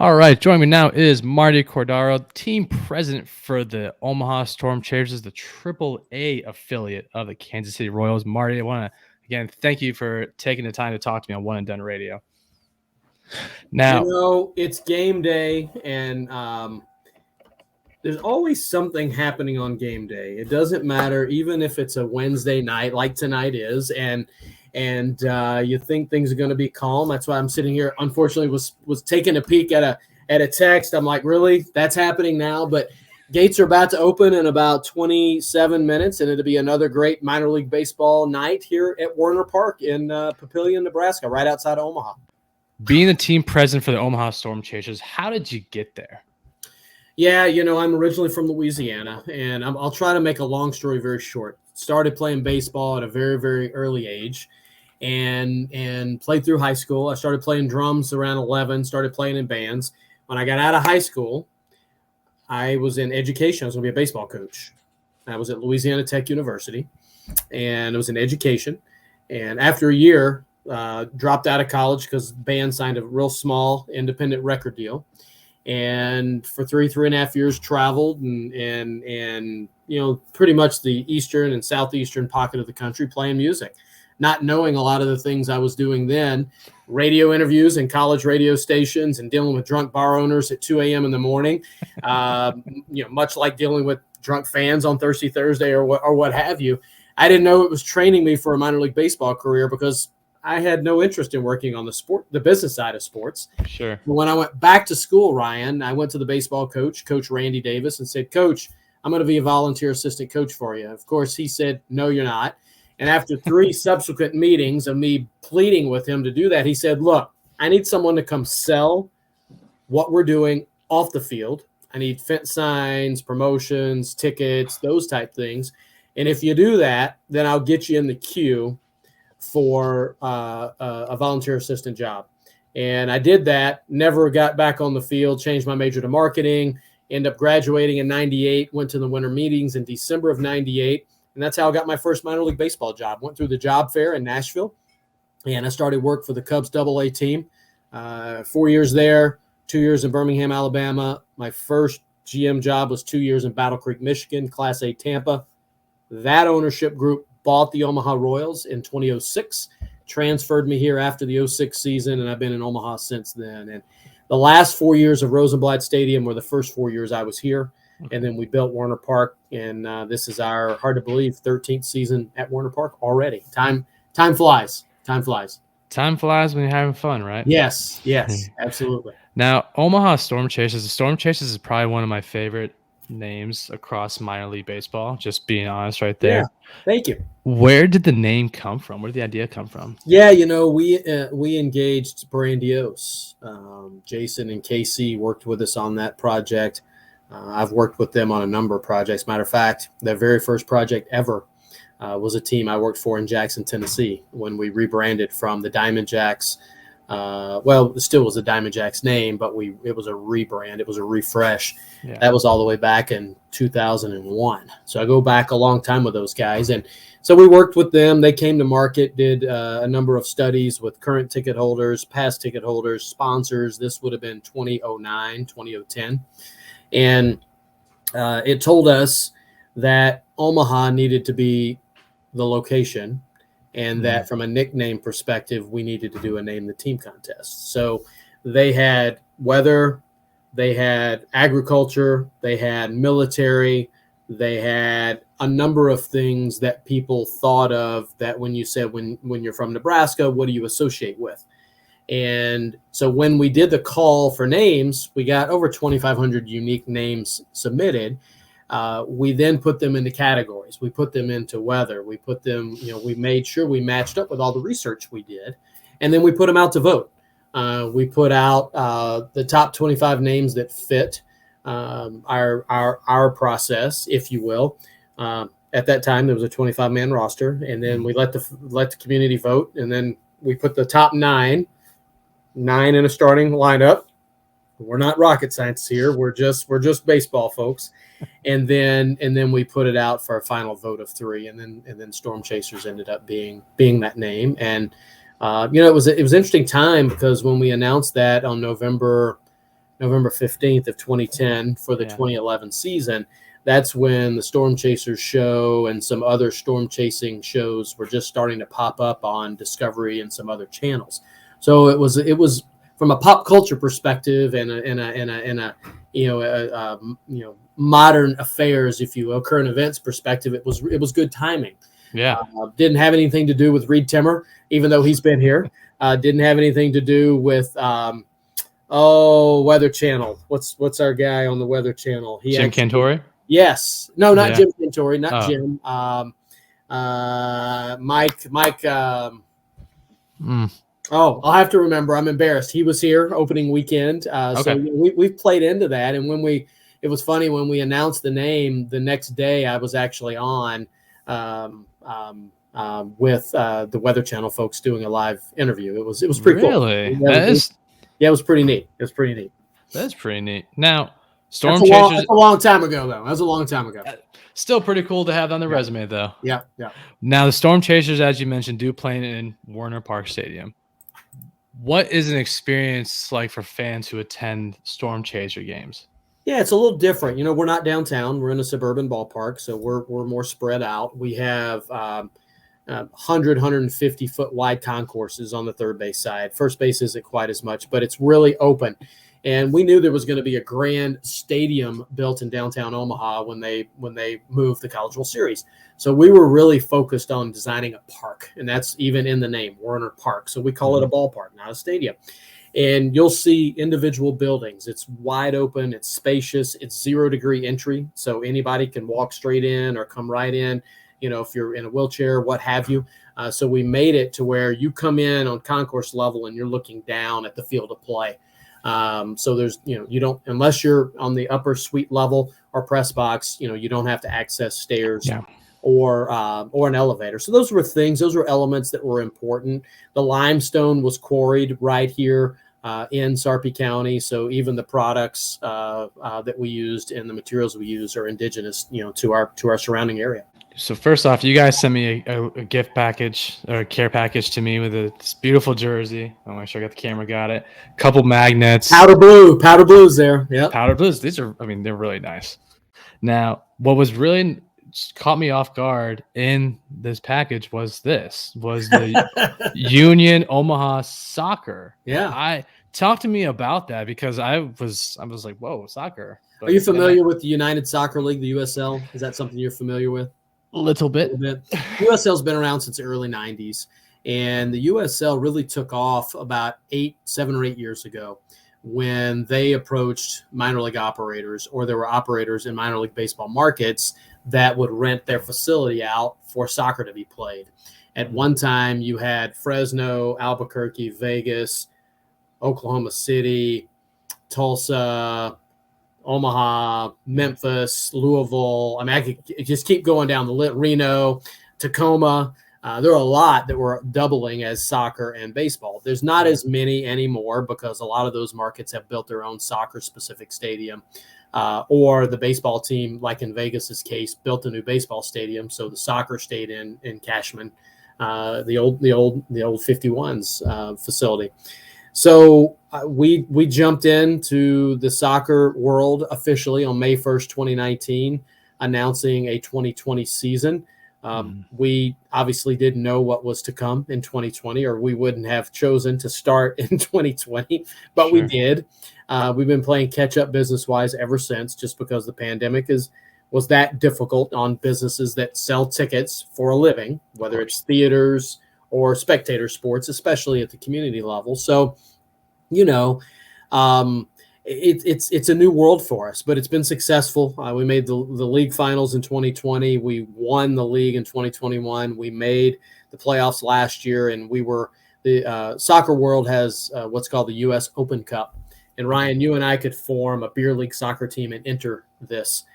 All right, joining me now is Martin Cordaro, team president for the Omaha Storm Chasers, the AAA affiliate of the Kansas City Royals. Marty, I want to again thank you for taking the time to talk to me on One and Dunne Radio. Now, it's game day, and there's always something happening on game day. It doesn't matter, even if it's a Wednesday night like tonight is, and you think things are going to be calm. That's why I'm sitting here. Unfortunately, was taking a peek at a text. I'm like, really? That's happening now? But gates are about to open in about 27 minutes, and it'll be another great minor league baseball night here at Warner Park in Papillion, Nebraska, right outside of Omaha. Being the team president for the Omaha Storm Chasers, how did you get there? Yeah, I'm originally from Louisiana, and I'll try to make a long story very short. Started playing baseball at a very, very early age, and played through high school. I started playing drums around 11, started playing in bands. When I got out of high school, I was in education. I was going to be a baseball coach. I was at Louisiana Tech University, and it was in education. And after a year, dropped out of college because band signed a real small independent record deal. And for 3.5 years traveled and pretty much the eastern and southeastern pocket of the country playing music, not knowing a lot of the things I was doing then, radio interviews and college radio stations and dealing with drunk bar owners at 2 a.m. in the morning, much like dealing with drunk fans on Thursday or what have you. I didn't know it was training me for a minor league baseball career because I had no interest in working on the business side of sports. Sure. But when I went back to school, Ryan, I went to the baseball coach, Coach Randy Davis, and said, Coach, I'm going to be a volunteer assistant coach for you. Of course, he said, no, you're not. And after 3 subsequent meetings of me pleading with him to do that, he said, look, I need someone to come sell what we're doing off the field. I need fence signs, promotions, tickets, those type things. And if you do that, then I'll get you in the queue for a volunteer assistant job. And I did that, never got back on the field, changed my major to marketing, ended up graduating in 98, went to the winter meetings in December of 98. And that's how I got my first minor league baseball job. Went through the job fair in Nashville, and I started work for the Cubs AA team. 4 years there, 2 years in Birmingham, Alabama. My first GM job was 2 years in Battle Creek, Michigan, Class A Tampa. That ownership group bought the Omaha Royals in 2006, transferred me here after the 06 season, and I've been in Omaha since then. And the last 4 years of Rosenblatt Stadium were the first 4 years I was here. And then we built Warner Park, and this is our, hard to believe, 13th season at Warner Park already. Time flies. Time flies. Time flies when you're having fun, right? Yes, absolutely. Now, Omaha Storm Chasers. The Storm Chasers is probably one of my favorite names across minor league baseball, just being honest right there. Yeah, thank you. Where did the name come from? Where did the idea come from? Yeah, we engaged Brandios. Jason and KC worked with us on that project. I've worked with them on a number of projects. Matter of fact, their very first project ever was a team I worked for in Jackson, Tennessee, when we rebranded from the Diamond Jacks. It still was the Diamond Jacks name, but it was a rebrand. It was a refresh. Yeah. That was all the way back in 2001. So I go back a long time with those guys. And so we worked with them. They came to market, did a number of studies with current ticket holders, past ticket holders, sponsors. This would have been 2009, 2010. And it told us that Omaha needed to be the location, and that from a nickname perspective, we needed to do a name the team contest. So they had weather, they had agriculture, they had military, they had a number of things that people thought of that when you said when you're from Nebraska, what do you associate with? And so when we did the call for names, we got over 2,500 unique names submitted. We then put them into categories. We put them into weather. We put them, we made sure we matched up with all the research we did. And then we put them out to vote. We put out the top 25 names that fit our process, if you will. At that time, there was a 25-man roster. And then we let the community vote. And then we put the top nine in a starting lineup. We're not rocket scientists here. We're just baseball folks. And then we put it out for a final vote of 3, and then Storm Chasers ended up being that name. And it was an interesting time because when we announced that on November November 15th of 2010 for the 2011 season. That's when the Storm Chasers show and some other storm chasing shows were just starting to pop up on Discovery and some other channels. So it was from a pop culture perspective and a modern affairs, if you will, current events perspective. It was good timing. Yeah. Didn't have anything to do with Reed Timmer, even though he's been here. Didn't have anything to do with Weather Channel. What's our guy on the Weather Channel? Jim Cantori? Yes. No, not Jim Cantori, not Jim. Mike. Oh, I'll have to remember. I'm embarrassed. He was here opening weekend. So we've played into that. And it was funny when we announced the name the next day, I was actually on with the Weather Channel folks doing a live interview. It was pretty cool. Really? It was pretty neat. That's pretty neat. Now, Storm Chasers. That's a long time ago, though. That was a long time ago. Still pretty cool to have on the resume, though. Yeah. Now, the Storm Chasers, as you mentioned, do play in Warner Park Stadium. What is an experience like for fans who attend Storm Chaser games? Yeah, it's a little different. We're not downtown. We're in a suburban ballpark, so we're more spread out. We have 150 foot wide concourses on the third base side. First base isn't quite as much, but it's really open. And we knew there was going to be a grand stadium built in downtown Omaha when they moved the College World Series. So we were really focused on designing a park, and that's even in the name, Warner Park. So we call it a ballpark, not a stadium. And you'll see individual buildings. It's wide open. It's spacious. It's 0-degree entry, so anybody can walk straight in or come right in. If you're in a wheelchair, what have you. So we made it to where you come in on concourse level and you're looking down at the field of play. So there's, you don't, unless you're on the upper suite level or press box, you don't have to access stairs or an elevator. So those were elements that were important. The limestone was quarried right here in Sarpy County. So even the products that we used and the materials we use are indigenous, to our surrounding area. So first off, you guys sent me a gift package or a care package to me with this beautiful jersey. I'll make sure I got the camera, got it. Couple magnets. Powder blues there. Yeah. Powder blues. These are, they're really nice. Now, what was really caught me off guard in this package was the Union Omaha Soccer. Yeah. Talk to me about that, because I was like, whoa, soccer. But, are you familiar with the United Soccer League, the USL? Is that something you're familiar with? A little bit. USL's been around since the early 90s, and the USL really took off about 7 or 8 years ago when they approached minor league operators, or there were operators in minor league baseball markets that would rent their facility out for soccer to be played. At one time, you had Fresno, Albuquerque, Vegas, Oklahoma City, Tulsa, Omaha, Memphis, Louisville. I could just keep going down the list. Reno, Tacoma. There are a lot that were doubling as soccer and baseball. There's not as many anymore because a lot of those markets have built their own soccer-specific stadium, or the baseball team, like in Vegas's case, built a new baseball stadium. So the soccer stayed in Cashman, the old 51s facility. So we jumped into the soccer world officially on May 1st, 2019, announcing a 2020 season. We obviously didn't know what was to come in 2020, or we wouldn't have chosen to start in 2020, but we did. We've been playing catch up business-wise ever since, just because the pandemic was that difficult on businesses that sell tickets for a living, whether it's theaters or spectator sports, especially at the community level. So, it's a new world for us, but it's been successful. We made the league finals in 2020. We won the league in 2021. We made the playoffs last year, and the soccer world has what's called the U.S. Open Cup. And Ryan, you and I could form a beer league soccer team and enter this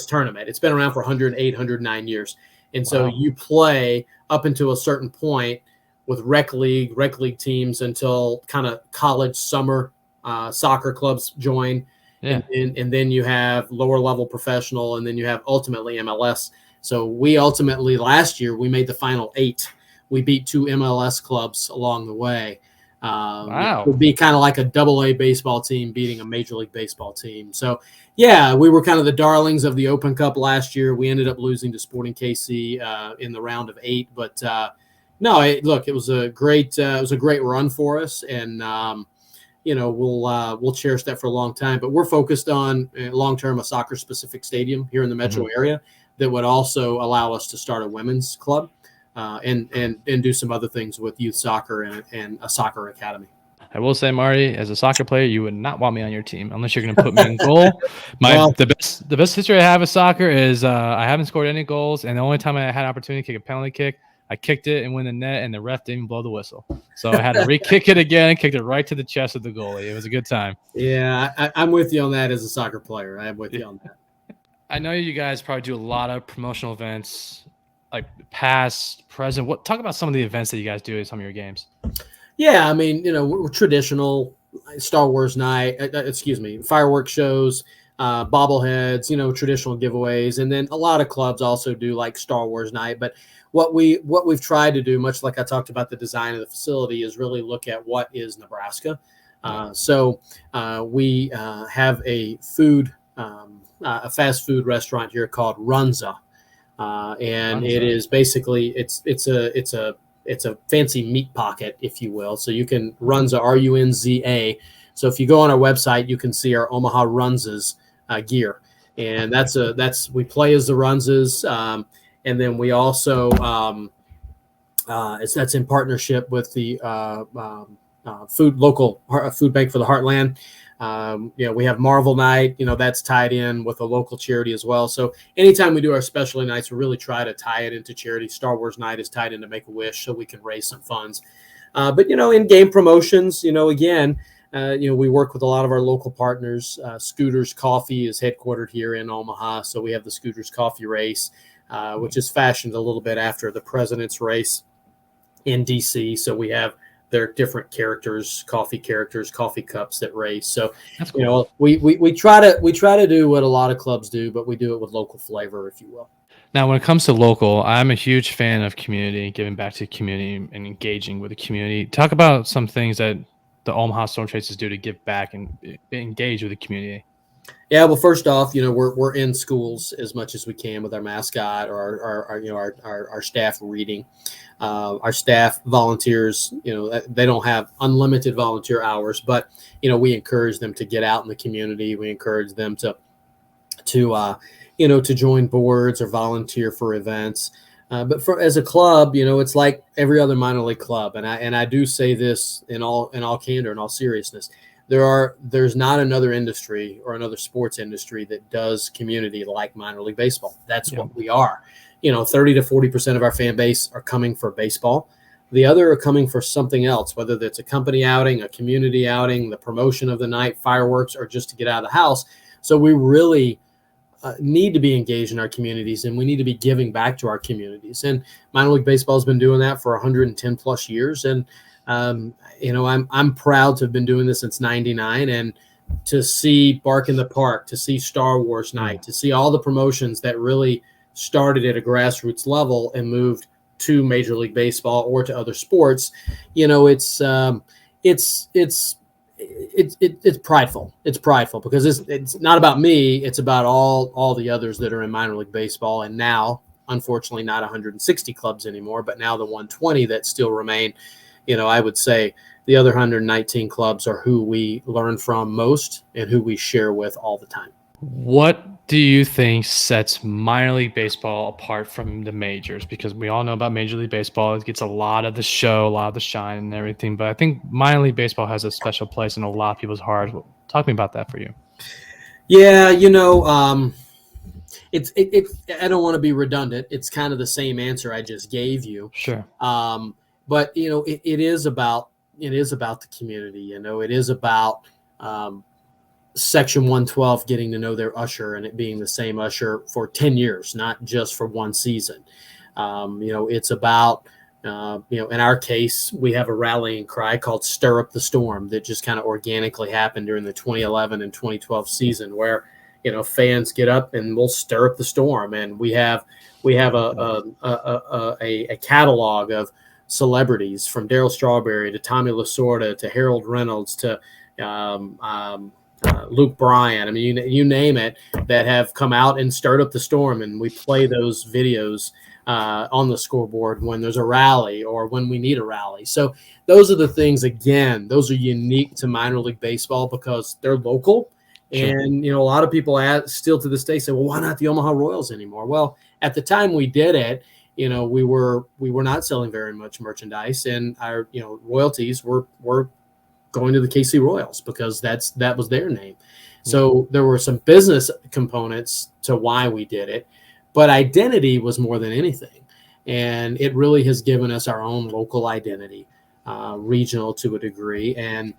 tournament. It's been around for 108, 109 years. And so you play up until a certain point with rec league teams until kind of college summer soccer clubs join. Yeah. And then you have lower level professional, and then you have ultimately MLS. So we ultimately, last year, we made the final 8. We beat 2 MLS clubs along the way. Wow. It would be kind of like a AA baseball team beating a Major League Baseball team. So, yeah, we were kind of the darlings of the Open Cup last year. We ended up losing to Sporting KC in the round of 8, but no, it was a great run for us, and we'll cherish that for a long time. But we're focused on long term a soccer specific stadium here in the metro area that would also allow us to start a women's club. And do some other things with youth soccer and a soccer academy. I will say, Marty, as a soccer player, you would not want me on your team unless you're going to put me in goal. The best history I have with soccer is I haven't scored any goals, and the only time I had an opportunity to kick a penalty kick, I kicked it and went in the net, and the ref didn't even blow the whistle. So I had to re-kick it again and kicked it right to the chest of the goalie. It was a good time. Yeah, I'm with you on that as a soccer player. I am with you on that. I know you guys probably do a lot of promotional events, like past, present. Talk about some of the events that you guys do at some of your games. Yeah, I mean, we're traditional Star Wars night, fireworks shows, bobbleheads, traditional giveaways, and then a lot of clubs also do like Star Wars night. But what we've tried to do, much like I talked about the design of the facility, is really look at what is Nebraska. So we have a fast food restaurant here called Runza. And it is basically it's a fancy meat pocket, if you will. So you can Runza, Runza. So if you go on our website, you can see our Omaha Runzas gear, and we play as the Runzas, and then we also that's in partnership with the local food bank for the Heartland. We have Marvel Night, that's tied in with a local charity as well. So anytime we do our specialty nights, we really try to tie it into charity. Star Wars Night is tied into Make-A-Wish, so we can raise some funds. But in game promotions, again, we work with a lot of our local partners. Scooters Coffee is headquartered here in Omaha, so we have the Scooters Coffee race, which is fashioned a little bit after the President's race in DC. So we have their different coffee cups that race. So, cool. We try to do what a lot of clubs do, but we do it with local flavor, if you will. Now, when it comes to local, I'm a huge fan of community, giving back to the community and engaging with the community. Talk about some things that the Omaha Storm Chasers do to give back and engage with the community. Yeah, well, first off, we're in schools as much as we can with our mascot or our staff reading. Our staff volunteers, they don't have unlimited volunteer hours, but we encourage them to get out in the community. We encourage them to join boards or volunteer for events. But as a club, it's like every other minor league club, and I do say this in all candor, in all seriousness. There's not another industry or another sports industry that does community like minor league baseball. That's what we are. 30 to 40% of our fan base are coming for baseball. The other are coming for something else, whether that's a company outing, a community outing, the promotion of the night, fireworks, or just to get out of the house. So we really need to be engaged in our communities, and we need to be giving back to our communities. And minor league baseball has been doing that for 110 plus years. And I'm proud to have been doing this since '99, and to see Bark in the Park, to see Star Wars Night, to see all the promotions that really started at a grassroots level and moved to Major League Baseball or to other sports, it's prideful. It's prideful because it's not about me. It's about all the others that are in minor league baseball, and now, unfortunately, not 160 clubs anymore, but now the 120 that still remain. I would say the other 119 clubs are who we learn from most and who we share with all the time. What do you think sets minor league baseball apart from the majors? Because we all know about Major League Baseball. It gets a lot of the show, a lot of the shine and everything. But I think minor league baseball has a special place in a lot of people's hearts. Talk to me about that for you. Yeah, it's I don't want to be redundant. It's kind of the same answer I just gave you. Sure. But it is about the community. It is about Section 112 getting to know their usher and it being the same usher for 10 years, not just for one season. It's about in our case, we have a rallying cry called "Stir Up the Storm" that just kind of organically happened during the 2011 and 2012 season, where fans get up and we'll stir up the storm, and we have a catalog of celebrities, from Darryl Strawberry to Tommy Lasorda to Harold Reynolds to Luke Bryan. I mean, you name it, that have come out and stirred up the storm, and we play those videos on the scoreboard when there's a rally or when we need a rally. So those are the things, again, those are unique to minor league baseball because they're local. Sure. And, a lot of people still to this day say, well, why not the Omaha Royals anymore? Well, at the time we did it, we were not selling very much merchandise, and our, royalties were going to the KC Royals because that was their name. So there were some business components to why we did it, but identity was more than anything. And it really has given us our own local identity, regional to a degree. And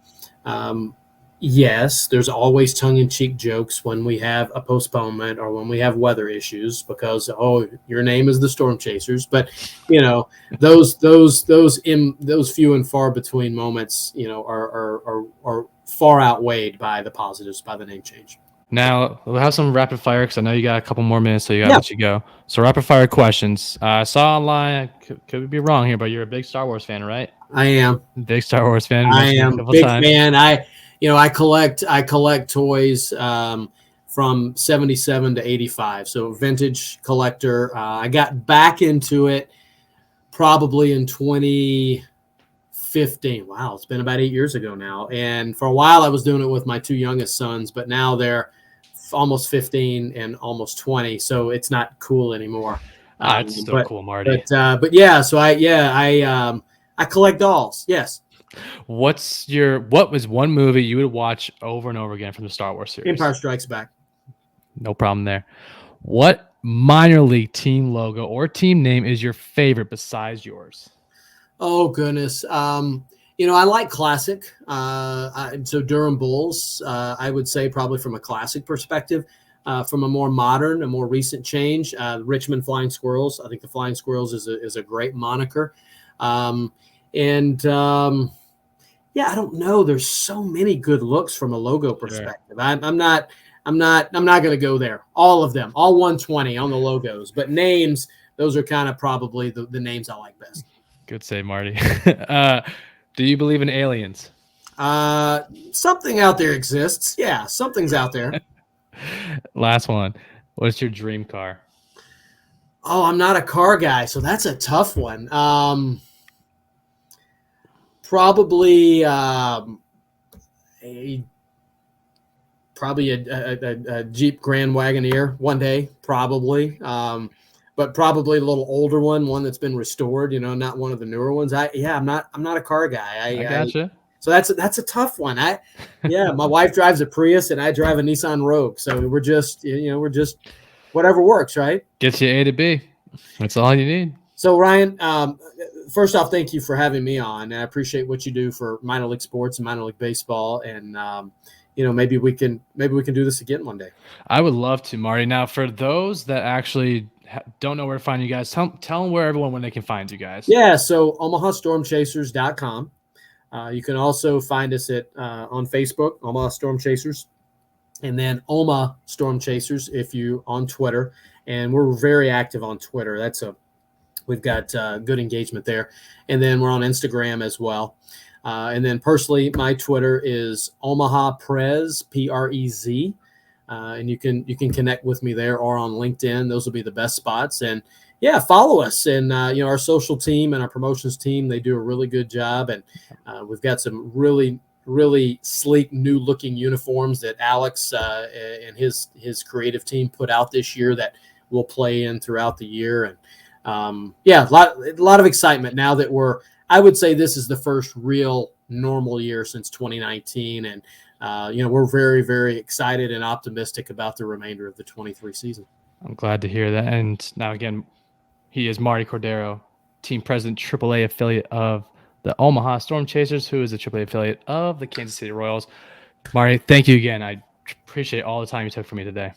yes, there's always tongue-in-cheek jokes when we have a postponement or when we have weather issues because, your name is the Storm Chasers. But, those few and far between moments, are far outweighed by the positives, by the name change. Now, we'll have some rapid fire because I know you got a couple more minutes, so you got to let you go. So rapid fire questions. I saw online, could be wrong here, but you're a big Star Wars fan, right? I am. Big Star Wars fan. I am a big fan. I collect toys from 77 to 85. So vintage collector. I got back into it probably in 2015. Wow, it's been about 8 years ago now. And for a while I was doing it with my two youngest sons, but now they're almost 15 and almost 20. So it's not cool anymore. It's still cool, Marty. But yeah, so I collect dolls. Yes. What was one movie you would watch over and over again from the Star Wars series? Empire Strikes Back. No problem there. What minor league team logo or team name is your favorite besides yours? Oh goodness. I like classic. So Durham Bulls, I would say probably from a classic perspective. From a more modern, a more recent change, Richmond Flying Squirrels. I think the Flying Squirrels is a great moniker. I don't know. There's so many good looks from a logo perspective. Sure. I'm not going to go there. All of them, all 120 on the logos, but names, those are kind of probably the names I like best. Good save, Marty. Do you believe in aliens? Something out there exists. Yeah, something's out there. Last one. What's your dream car? Oh, I'm not a car guy, so that's a tough one. Probably a Jeep Grand Wagoneer one day, probably. But probably a little older one that's been restored. Not one of the newer ones. I'm not a car guy. I gotcha. So that's a tough one. My wife drives a Prius and I drive a Nissan Rogue. So we're just whatever works, right? Gets you A to B. That's all you need. So Ryan, first off, thank you for having me on. I appreciate what you do for minor league sports and minor league baseball. And maybe we can do this again one day. I would love to, Marty. Now, for those that actually don't know where to find you guys, tell them when they can find you guys. Yeah, so OmahaStormChasers.com. You can also find us on Facebook, Omaha Storm Chasers, and then Omaha Storm Chasers if you on Twitter. And we're very active on Twitter. We've got good engagement there. And then we're on Instagram as well. And then personally, my Twitter is Omaha Prez, Prez. And you can connect with me there or on LinkedIn. Those will be the best spots. And yeah, follow us. And our social team and our promotions team, they do a really good job. And we've got some really, really sleek, new looking uniforms that Alex and his creative team put out this year that we'll play in throughout the year. And a lot of excitement now that I would say this is the first real normal year since 2019. And, we're very, very excited and optimistic about the remainder of the 23 season. I'm glad to hear that. And now again, he is Martin Cordaro, team president, AAA affiliate of the Omaha Storm Chasers, who is a AAA affiliate of the Kansas City Royals. Marty, thank you again. I appreciate all the time you took for me today.